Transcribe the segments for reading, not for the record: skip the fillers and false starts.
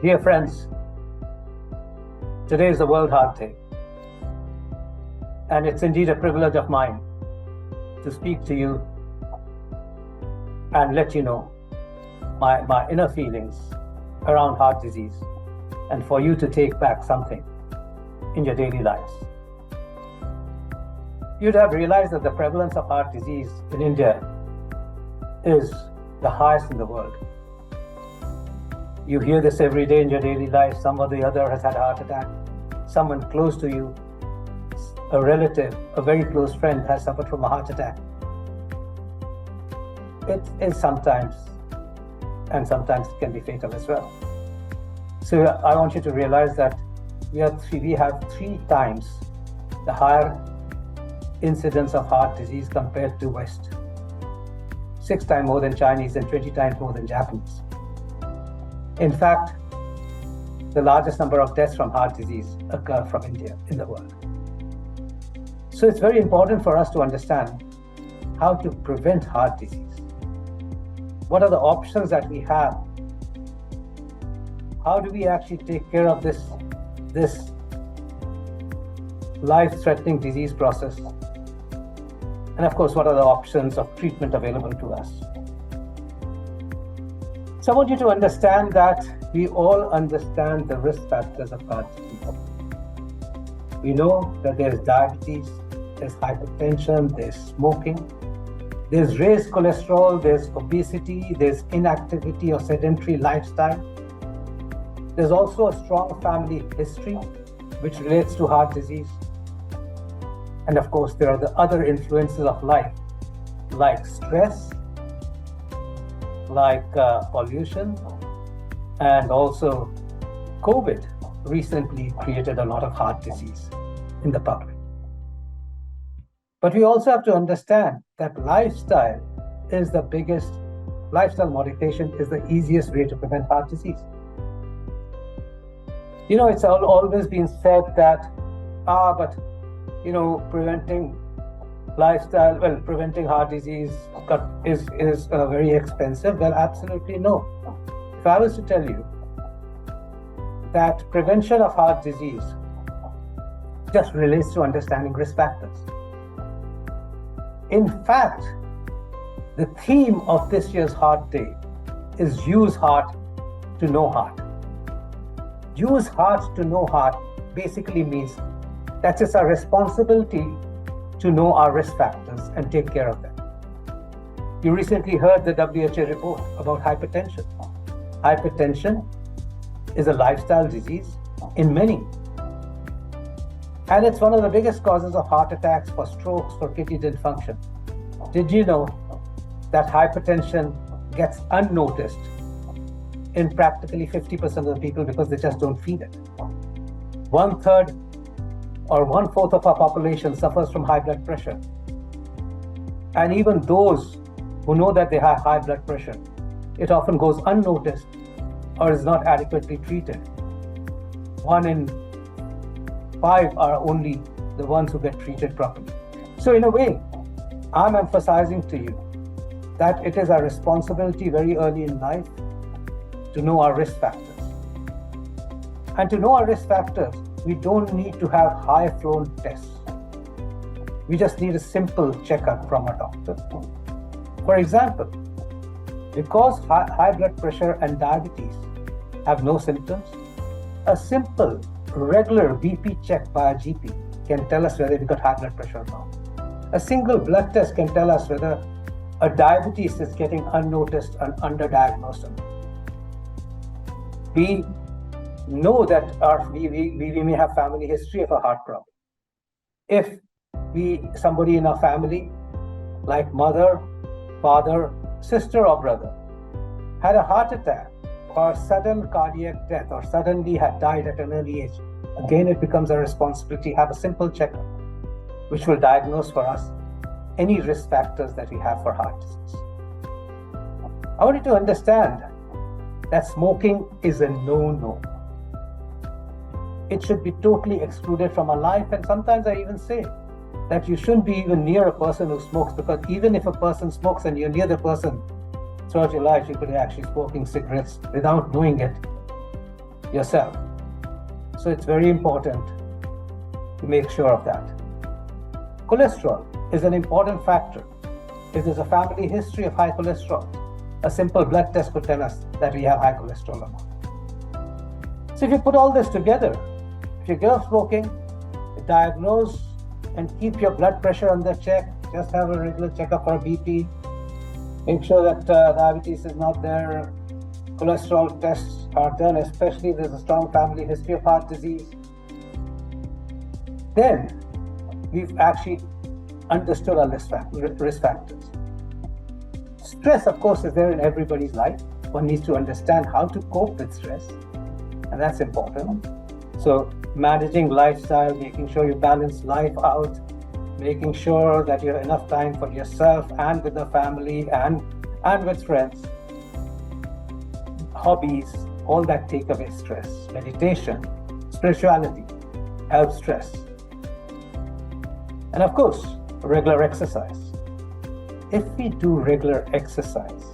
Dear friends, today is the World Heart Day, and it's indeed a privilege of mine to speak to you and let you know my inner feelings around heart disease, and for you to take back something in your daily lives. You'd have realized that the prevalence of heart disease in India is the highest in the world. You hear this every day in your daily life. Some or the other has had a heart attack. Someone close to you, a relative, a very close friend has suffered from a heart attack. It is sometimes, and sometimes it can be fatal as well. So I want you to realize that we have 3 times the higher incidence of heart disease compared to West. 6 times more than Chinese and 20 times more than Japanese. In fact, the largest number of deaths from heart disease occur from India in the world. So it's very important for us to understand how to prevent heart disease. What are the options that we have? How do we actually take care of this life-threatening disease process? And of course, what are the options of treatment available to us? So I want you to understand that we all understand the risk factors of heart disease. We know that there's diabetes, there's hypertension, there's smoking, there's raised cholesterol, there's obesity, there's inactivity or sedentary lifestyle. There's also a strong family history which relates to heart disease. And of course, there are the other influences of life, like stress, like pollution, and also COVID recently created a lot of heart disease in the public. But we also have to understand that lifestyle modification is the easiest way to prevent heart disease. You know, it's always been said that, preventing heart disease is very expensive. Well, absolutely no. If I was to tell you that prevention of heart disease just relates to understanding risk factors. In fact, the theme of this year's Heart Day is use heart to know heart. Use heart to know heart basically means that it's our responsibility to know our risk factors and take care of them. You recently heard the WHO report about hypertension. Hypertension is a lifestyle disease in many. And it's one of the biggest causes of heart attacks, for strokes, for kidney dysfunction. Did you know that hypertension gets unnoticed in practically 50% of the people because they just don't feel it? 1/3 or 1/4 of our population suffers from high blood pressure. And even those who know that they have high blood pressure, it often goes unnoticed or is not adequately treated. 1 in 5 are only the ones who get treated properly. So in a way, I'm emphasizing to you that it is our responsibility very early in life to know our risk factors. And to know our risk factors, we don't need to have high-flown tests. We just need a simple checkup from a doctor. For example, because high blood pressure and diabetes have no symptoms, a simple, regular BP check by a GP can tell us whether we've got high blood pressure or not. A single blood test can tell us whether a diabetes is getting unnoticed and underdiagnosed or not. We know that we may have family history of a heart problem. If somebody in our family, like mother, father, sister or brother, had a heart attack or sudden cardiac death or suddenly had died at an early age, again it becomes our responsibility to have a simple checkup which will diagnose for us any risk factors that we have for heart disease. I want you to understand that smoking is a no-no. It should be totally excluded from our life, and sometimes I even say that you shouldn't be even near a person who smokes, because even if a person smokes and you're near the person throughout your life, you could be actually smoking cigarettes without knowing it. yourself. So it's very important to make sure of that. Cholesterol is an important factor. If there's a family history of high cholesterol, a simple blood test could tell us that we have high cholesterol or not. So if you put all this together, if you give up smoking, diagnose and keep your blood pressure under check, just have a regular checkup for a BP, make sure that diabetes is not there, cholesterol tests are done, especially if there's a strong family history of heart disease, then we've actually understood our risk factors. Stress, of course, is there in everybody's life. One needs to understand how to cope with stress, and that's important. So managing lifestyle, making sure you balance life out, making sure that you have enough time for yourself and with the family and with friends, hobbies, all that take away stress. Meditation, spirituality helps stress. And of course, regular exercise. If we do regular exercise,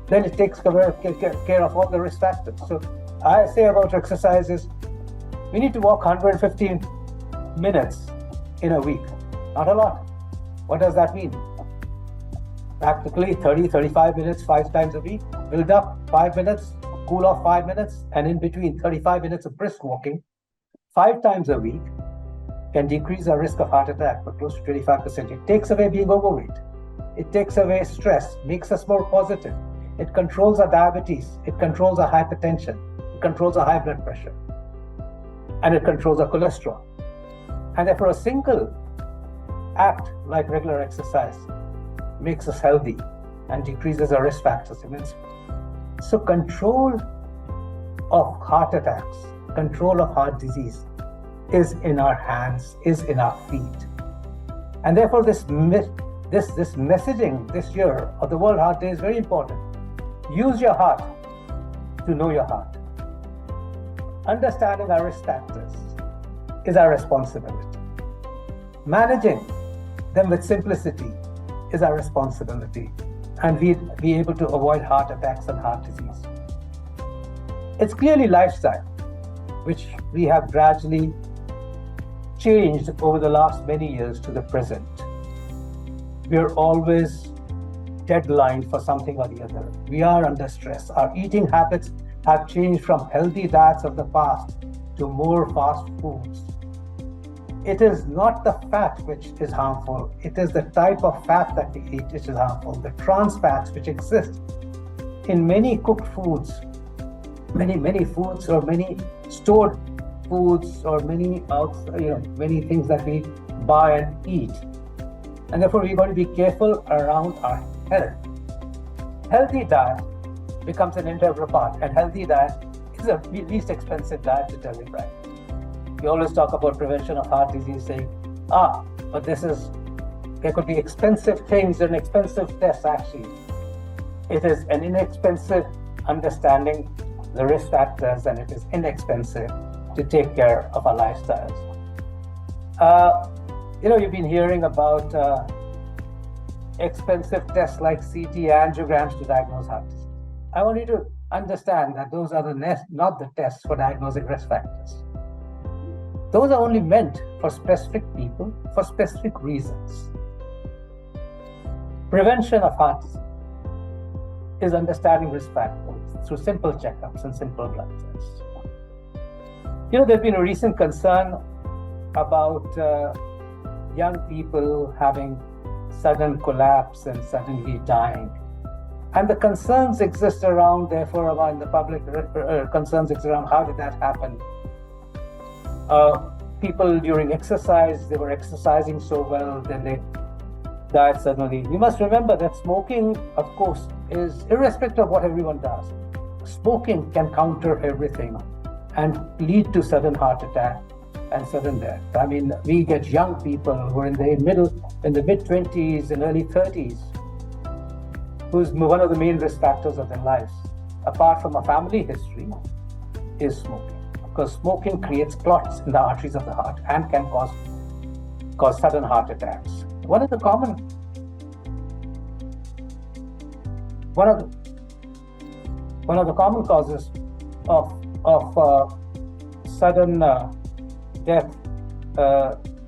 then it takes care of all the risk factors. So I say about exercise is we need to walk 115 minutes in a week. Not a lot. What does that mean? Practically 30-35 minutes 5 times a week. Build up 5 minutes, cool off 5 minutes, and in between 35 minutes of brisk walking 5 times a week can decrease our risk of heart attack by close to 25%. It takes away being overweight. It takes away stress, makes us more positive. It controls our diabetes. It controls our hypertension. It controls our high blood pressure. And it controls our cholesterol. And therefore, a single act like regular exercise makes us healthy and decreases our risk factors immensely. So control of heart attacks, control of heart disease is in our hands, is in our feet. And therefore, this messaging this year of the World Heart Day is very important. Use your heart to know your heart. Understanding our risk factors is our responsibility. Managing them with simplicity is our responsibility, and we'd be able to avoid heart attacks and heart disease. It's clearly lifestyle, which we have gradually changed over the last many years to the present. We are always deadlined for something or the other. We are under stress. Our eating habits have changed from healthy diets of the past to more fast foods. It is not the fat which is harmful. It is the type of fat that we eat which is harmful. The trans fats which exist in many cooked foods, many foods, or many stored foods, or many things that we buy and eat. And therefore, we've got to be careful around our health. Healthy diet becomes an integral part, and healthy diet is the least expensive diet, to tell you right. We always talk about prevention of heart disease, saying, but there could be expensive things and expensive tests. Actually, it is an inexpensive understanding the risk factors, and it is inexpensive to take care of our lifestyles. You've been hearing about expensive tests like CT angiograms to diagnose heart disease. I want you to understand that those are not the tests for diagnosing risk factors. Those are only meant for specific people, for specific reasons. Prevention of heart disease is understanding risk factors through simple checkups and simple blood tests. There's been a recent concern about young people having sudden collapse and suddenly dying. And the concerns exist around, therefore, in the public, concerns exist around how did that happen. People during exercise, they were exercising so well, then they died suddenly. You must remember that smoking, of course, is irrespective of what everyone does. Smoking can counter everything and lead to sudden heart attack and sudden death. I mean, we get young people who are in the mid-20s and early 30s, who's one of the main risk factors of their lives, apart from a family history, is smoking. Because smoking creates clots in the arteries of the heart and can cause sudden heart attacks. One of the common causes of of sudden death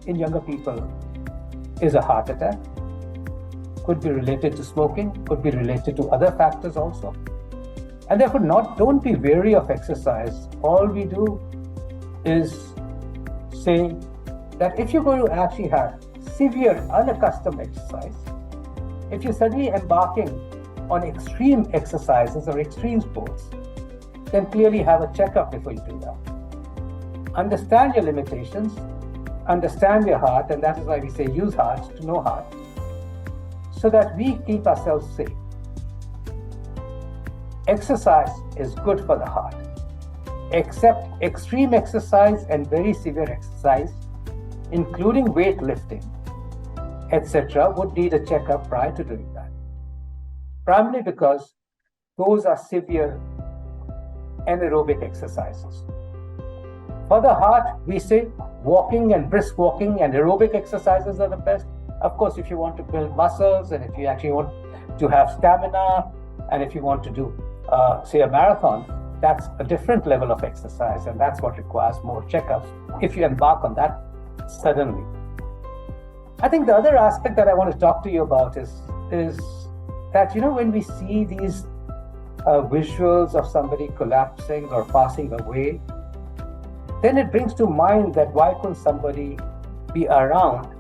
in younger people is a heart attack. Could be related to smoking, could be related to other factors also. And therefore, don't be wary of exercise. All we do is say that if you're going to actually have severe, unaccustomed exercise, if you're suddenly embarking on extreme exercises or extreme sports, then clearly have a checkup before you do that. Understand your limitations, understand your heart, and that is why we say use heart to know heart, so that we keep ourselves safe. Exercise is good for the heart, except extreme exercise and very severe exercise, including weightlifting, etc., would need a checkup prior to doing that. Primarily because those are severe anaerobic exercises. For the heart, we say walking and brisk walking and aerobic exercises are the best. Of course, if you want to build muscles and if you actually want to have stamina and if you want to do, say, a marathon, that's a different level of exercise and that's what requires more checkups if you embark on that suddenly. I think the other aspect that I want to talk to you about is that, when we see these visuals of somebody collapsing or passing away, then it brings to mind that why couldn't somebody be around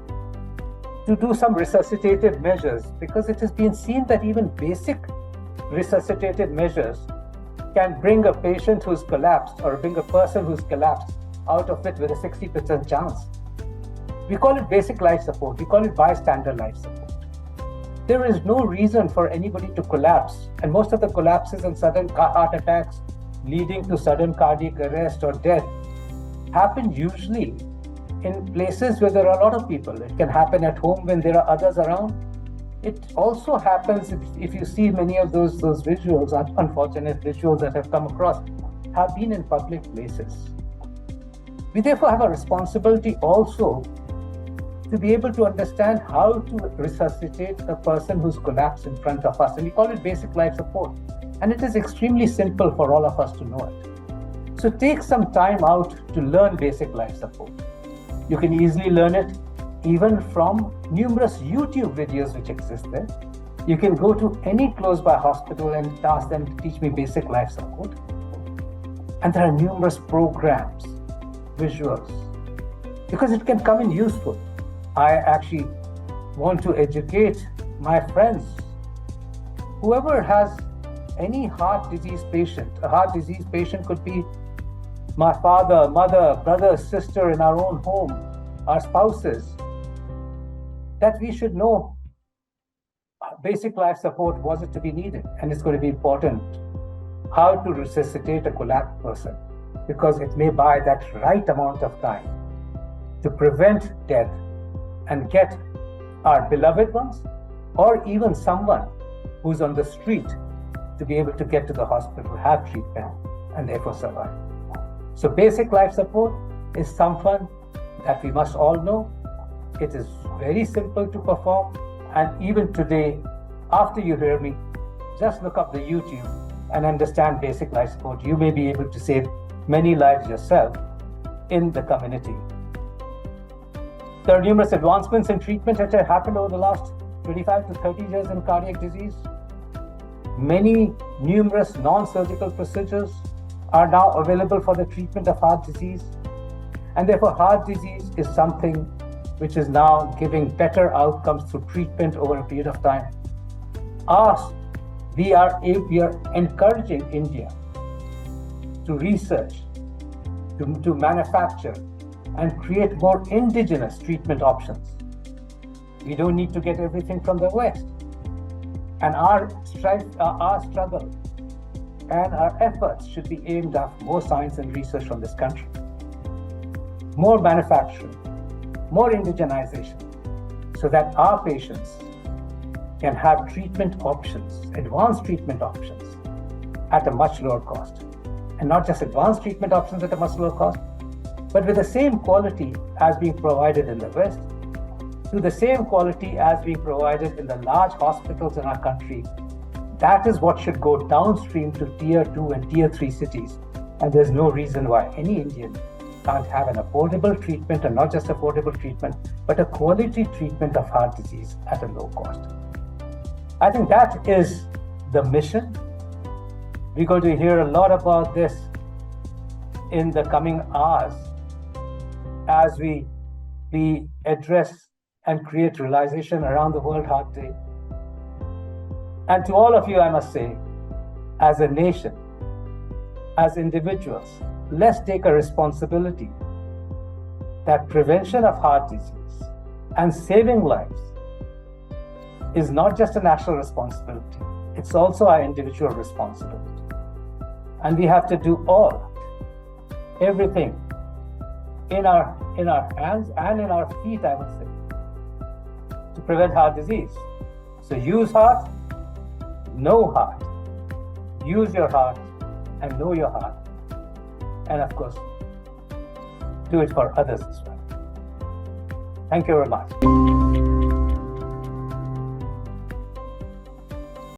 to do some resuscitative measures, because it has been seen that even basic resuscitative measures can bring a patient who's collapsed or bring a person who's collapsed out of it with a 60% chance. We call it basic life support. We call it bystander life support. There is no reason for anybody to collapse, and most of the collapses and sudden heart attacks leading to sudden cardiac arrest or death happen usually in places where there are a lot of people. It can happen at home when there are others around. It also happens if you see many of those visuals, unfortunate visuals that have come across, have been in public places. We therefore have a responsibility also to be able to understand how to resuscitate a person who's collapsed in front of us. And we call it basic life support. And it is extremely simple for all of us to know it. So take some time out to learn basic life support. You can easily learn it even from numerous YouTube videos which exist there. You can go to any close by hospital and ask them to teach me basic life support. And there are numerous programs, visuals, because it can come in useful. I actually want to educate my friends. Whoever has any heart disease patient, a heart disease patient could be my father, mother, brother, sister in our own home, our spouses, that we should know basic life support was it to be needed. And it's going to be important how to resuscitate a collapsed person, because it may buy that right amount of time to prevent death and get our beloved ones or even someone who's on the street to be able to get to the hospital, have treatment, and therefore survive. So basic life support is something that we must all know. It is very simple to perform, and even today, after you hear me, just look up the YouTube and understand basic life support. You may be able to save many lives yourself in the community. There are numerous advancements in treatment that have happened over the last 25 to 30 years in cardiac disease. Many numerous non-surgical procedures are now available for the treatment of heart disease. And therefore, heart disease is something which is now giving better outcomes through treatment over a period of time. We are encouraging India to research, to manufacture, and create more indigenous treatment options. We don't need to get everything from the West. And our struggle and our efforts should be aimed at more science and research from this country. More manufacturing, more indigenization, so that our patients can have treatment options, advanced treatment options at a much lower cost. And not just advanced treatment options at a much lower cost, but with the same quality as being provided in the West, to the same quality as being provided in the large hospitals in our country. That is what should go downstream to tier 2 and tier 3 cities, And there's no reason why any Indian can't have an affordable treatment, and not just affordable treatment, but a quality treatment of heart disease at a low cost. I think that is the mission. We're going to hear a lot about this in the coming hours as we address and create realization around the World Heart Day. And to all of you, I must say, as a nation, as individuals, let's take a responsibility that prevention of heart disease and saving lives is not just a national responsibility, it's also our individual responsibility. And we have to do everything in our hands and in our feet, I would say, to prevent heart disease. So use heart, know heart. Use your heart and know your heart. And of course, do it for others as well. Thank you very much.